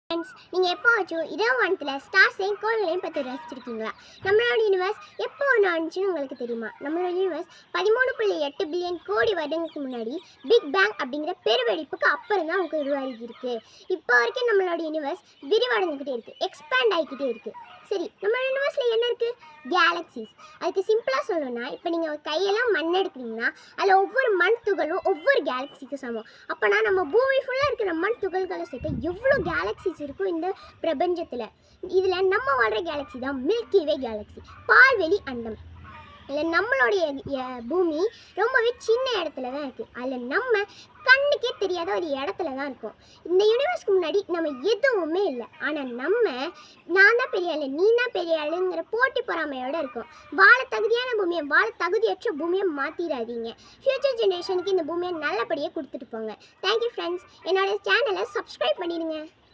Friends, நீங்கள் எப்போவாச்சும் இரவு வானத்தில் ஸ்டார்ஸையும் கோள்களையும் பற்றி ரசிச்சிருக்கீங்களா? நம்மளோட யூனிவர்ஸ் எப்போ ஒன்று ஆனிச்சுன்னு உங்களுக்கு தெரியுமா? நம்மளோட யூனிவர்ஸ் 13.8 பில்லியன் கோடி வருடங்களுக்கு முன்னாடி பிக் பேங் அப்படிங்கிற பெருவெடிப்புக்கு அப்புறம் தான் உங்களுக்கு உருவாகிருக்கு. இப்போ வரைக்கும் நம்மளோட யூனிவர்ஸ் விரிவடைஞ்சுக்கிட்டே இருக்குது, எக்ஸ்பேண்ட் ஆகிக்கிட்டே இருக்குது. சரி, நம்ம யூனிவர்ஸில் என்ன இருக்குது? கேலக்சிஸ். அதுக்கு சிம்பிளாக சொல்லணும்னா, இப்போ நீங்கள் கையெல்லாம் மண் எடுக்கிறீங்கன்னா அதில் ஒவ்வொரு மண் துகளும் ஒவ்வொரு கேலக்சிக்கு சமம். அப்போனா நம்ம பூமி ஃபுல்லாக இருக்கிற மண் துகள்களை சேர்த்து எவ்வளோ கேலக்சிஸ் இருக்கும் இந்த பிரபஞ்சத்தில். இதில் நம்ம வாழ்கிற கேலக்சி தான் மில்கி வே கேலக்சி, பால்வெளி அண்டம். அதில் நம்மளுடைய பூமி ரொம்பவே சின்ன இடத்துல தான் இருக்குது. அதில் நம்ம கண்ணுக்கே தெரியாத ஒரு இடத்துல தான் இருக்கோம். இந்த யூனிவர்ஸ்க்கு முன்னாடி நம்ம எதுவுமே இல்லை. ஆனால் நான் தான் பெரிய ஆளு, நீ தான் பெரிய ஆளுங்கிற போட்டி பொறாமையோடு இருக்கோம். வாழ தகுதியான பூமியை வாழ தகுதியற்ற பூமியை மாற்றிடாதீங்க. ஃப்யூச்சர் ஜென்ரேஷனுக்கு இந்த பூமியை நல்லபடியாக கொடுத்துட்டு போங்க. Thank you friends. என்னோட சேனலை சப்ஸ்கிரைப் பண்ணிடுங்க.